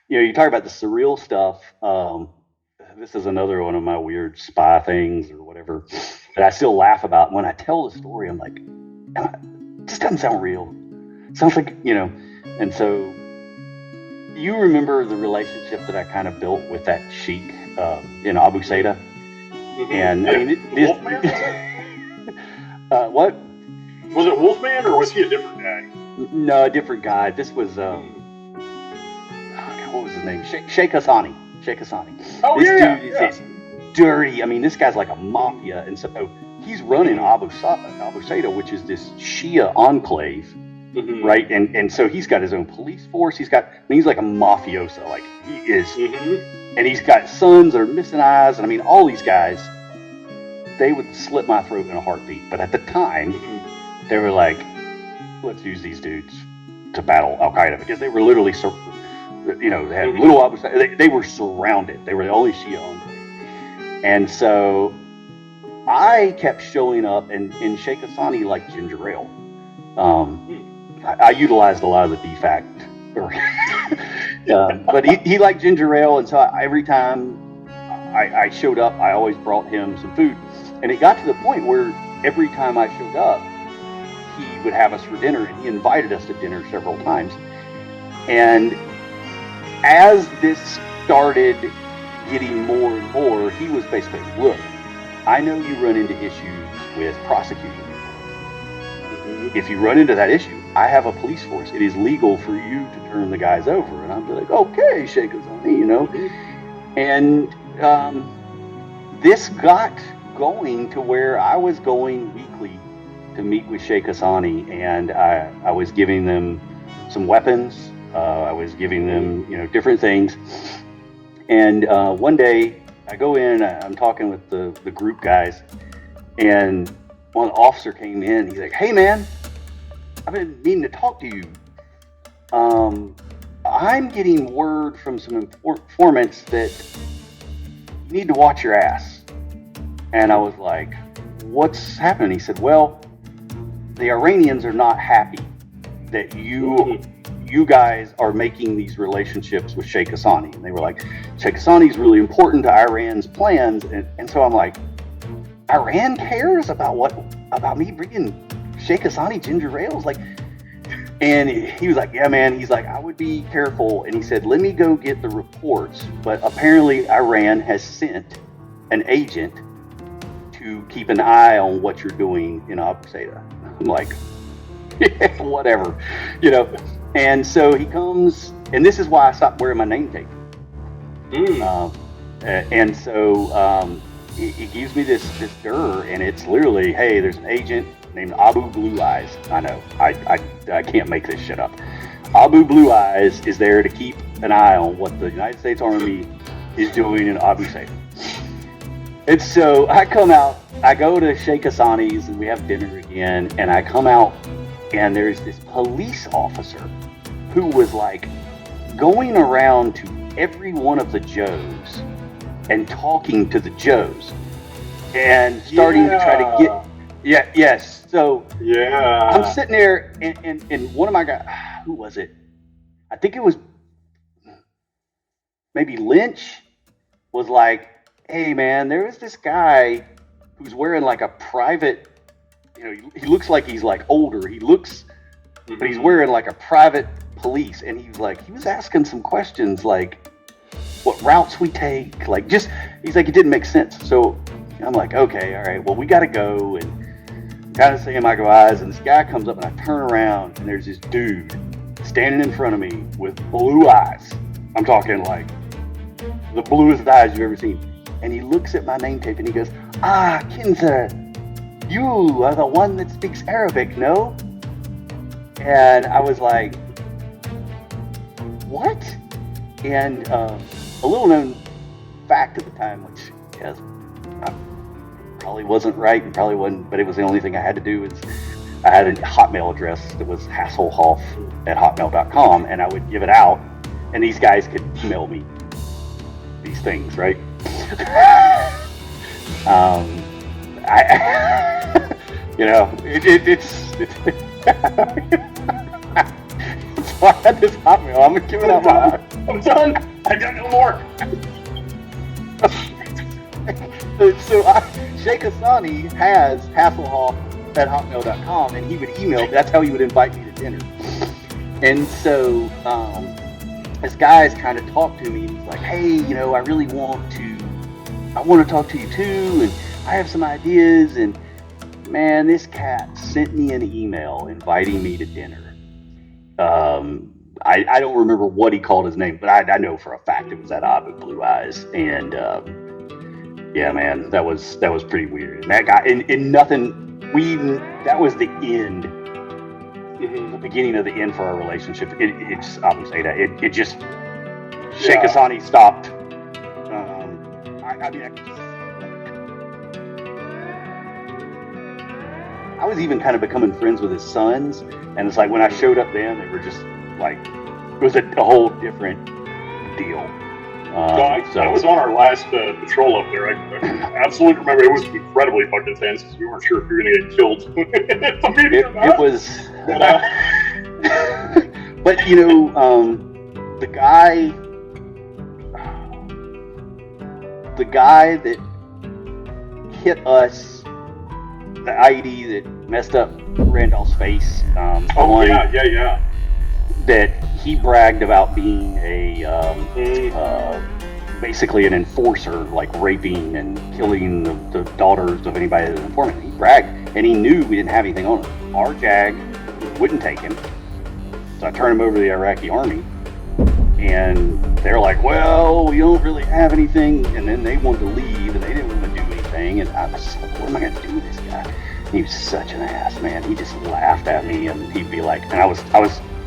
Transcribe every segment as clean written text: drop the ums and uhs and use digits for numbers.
you talk about the surreal stuff. This is another one of my weird spy things or whatever that I still laugh about. When I tell the story, I'm like, this doesn't sound real. It sounds like, and so you remember the relationship that I kind of built with that Sheikh in Abu Sayda? Mm-hmm. And I mean, Wolfman? What? Was it Wolfman or was he a different guy? No, a different guy. This was, God, what was his name? Sheikh Hassani. Sheikh Hassani. Oh, this yeah. dude is dirty. I mean, this guy's like a mafia. And so he's running Abu Sayda, which is this Shia enclave, mm-hmm. right? And so he's got his own police force. He's like a mafioso. Like, he is. Mm-hmm. And he's got sons that are missing eyes. And I mean, all these guys, they would slit my throat in a heartbeat. But at the time, they were like, let's use these dudes to battle Al Qaeda, because they were literally, they had little Abu Sayda. They were surrounded. They were the only Shia enclave. And so I kept showing up, and Sheikh Hassani liked ginger ale. I utilized a lot of the defact, but he liked ginger ale, and so every time I showed up, I always brought him some food. And it got to the point where every time I showed up, he would have us for dinner, and he invited us to dinner several times. And as this started getting more and more, he was basically, look, I know you run into issues with prosecuting people. If you run into that issue, I have a police force. It is legal for you to turn the guys over. And I'm like, okay, Sheikh Hassani, And this got going to where I was going weekly to meet with Sheikh Hassani, and I was giving them some weapons. I was giving them, different things. And one day I go in, I'm talking with the group guys, and one officer came in. He's like, hey man, I've been meaning to talk to you. I'm getting word from some informants that you need to watch your ass. And I was like, what's happening? He said, well, the Iranians are not happy that you guys are making these relationships with Sheikh Hassani. And they were like, Sheikh Hassani is really important to Iran's plans. And so I'm like, Iran cares about me bringing Sheikh Hassani ginger ales? Like, and he was like, yeah, man. He's like, I would be careful. And he said, let me go get the reports. But apparently Iran has sent an agent to keep an eye on what you're doing in Abu Sayda. I'm like, yeah, whatever, And so he comes, and this is why I stopped wearing my name tape. And so he gives me this dir, and it's literally, hey, there's an agent named Abu Blue Eyes. I know, I can't make this shit up. Abu Blue Eyes is there to keep an eye on what the United States Army is doing in Abu Sayda. And so I come out, I go to Sheikh Hassani's, and we have dinner again, and I come out, and there's this police officer who was like going around to every one of the Joes and talking to the Joes and starting to try to get, So I'm sitting there, and one of my guys, who was it? I think it was maybe Lynch, was like, hey man, there is this guy who's wearing like a private, he looks like he's like older. He looks, but he's wearing like a private police. And he was asking some questions like what routes we take, like just, he's like, it didn't make sense. So I'm like, okay, all right, well, we got to go. And kind of saying my goodbyes. And this guy comes up, and I turn around, and there's this dude standing in front of me with blue eyes. I'm talking like the bluest eyes you've ever seen. And he looks at my name tape and he goes, Kinser, you are the one that speaks Arabic, no? And I was like, what? And a little known fact at the time, which probably wasn't right and probably wasn't, but it was the only thing I had to do, is I had a Hotmail address that was hasselhoff@hotmail.com, and I would give it out, and these guys could email me these things, right? So I had this Hotmail. I'm giving out my I'm done. I got no more. So Sheikh Hassani has Hasselhoff@hotmail.com, and he would email. That's how he would invite me to dinner. And so this guy's kind of talked to me. He's like, "Hey, I really want to talk to you too, and I have some ideas." And man, this cat sent me an email inviting me to dinner. I don't remember what he called his name, but I know for a fact it was that odd with blue eyes. And yeah, man, that was pretty weird. And that guy, and nothing. That was the end, the beginning of the end for our relationship. It's I would say that it just Sheikh Hassani stopped. I was even kind of becoming friends with his sons, and it's like when I showed up then, they were just like, it was a whole different deal. I was on our last patrol up there. I absolutely remember it was incredibly fucking tense because we weren't sure if we were going to get killed. It was, but the guy that hit us, the IED that messed up Randolph's face. That he bragged about being basically an enforcer, like raping and killing the daughters of anybody that was an informant. He bragged, and he knew we didn't have anything on him. Our JAG wouldn't take him, so I turned him over to the Iraqi army, and they're like, "Well, we don't really have anything," and then they wanted to leave, and they didn't want to do anything, and I was just like, "What am I going to do with this guy?" He was such an ass, man. He just laughed at me, and he'd be like, and I was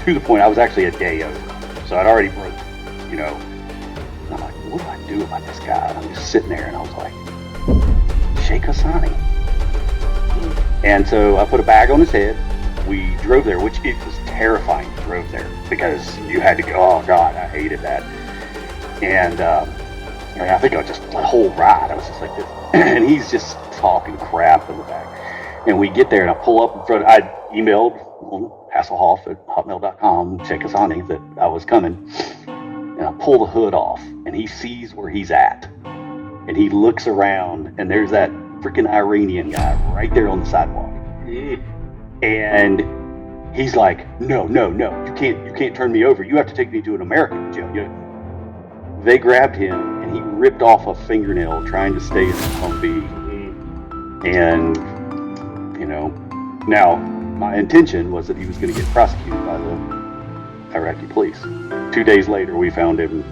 to the point, I was actually a day over, so I'd already broke, and I'm like, what do I do about this guy? And I'm just sitting there, and I was like, Sheikh Hassani. And so I put a bag on his head. We drove there, which it was terrifying to drove there, because you had to go, oh God, I hated that. And I think I just, the whole ride, I was just like this, and he's just talking crap in the back. And we get there, and I pull up in front. I emailed Hasselhoff@hotmail.com, Sheikh Hassani, that I was coming. And I pull the hood off, and he sees where he's at. And he looks around, and there's that freaking Iranian guy right there on the sidewalk. And he's like, no, you can't turn me over. You have to take me to an American jail. They grabbed him, and he ripped off a fingernail trying to stay in the Humvee. And now my intention was that he was going to get prosecuted by the Iraqi police. 2 days later, we found him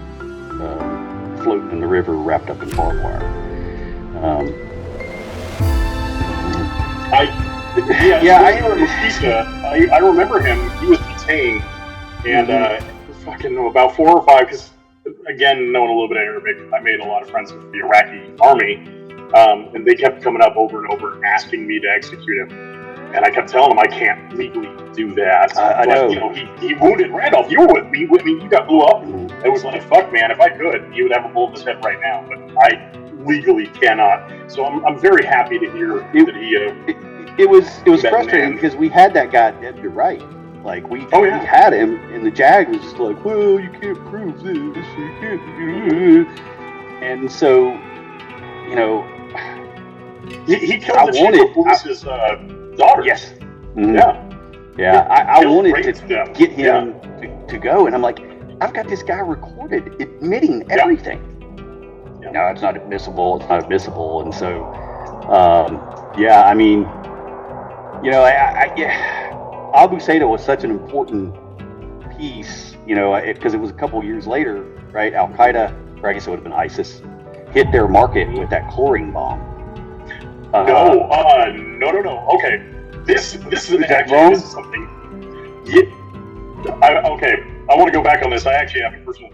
floating in the river, wrapped up in barbed wire. I remember him. He was detained, and about 4 or 5. Because again, knowing a little bit of Arabic, I made a lot of friends with the Iraqi army. And they kept coming up over and over asking me to execute him. And I kept telling them I can't legally do that. I know. He wounded Randolph. You were with me. You got blew up. It was like, fuck, man, if I could, he would have a bullet in his head right now. But I legally cannot. So I'm very happy to hear that he... It was frustrating because we had that guy dead to right. Like, we had him, and the JAG was just like, well, you can't prove this. You can't do it. And so, He killed the chief of police's daughter. Yes. Mm-hmm. Yeah. I wanted to get him to go, and I'm like, I've got this guy recorded admitting everything. Yeah. No, it's not admissible. And so, Abu Sayda was such an important piece, because it was a couple years later, right? Al Qaeda, or I guess it would have been ISIS, hit their market with that chlorine bomb. No. Okay, this is something. Yeah. I want to go back on this. I actually have a personal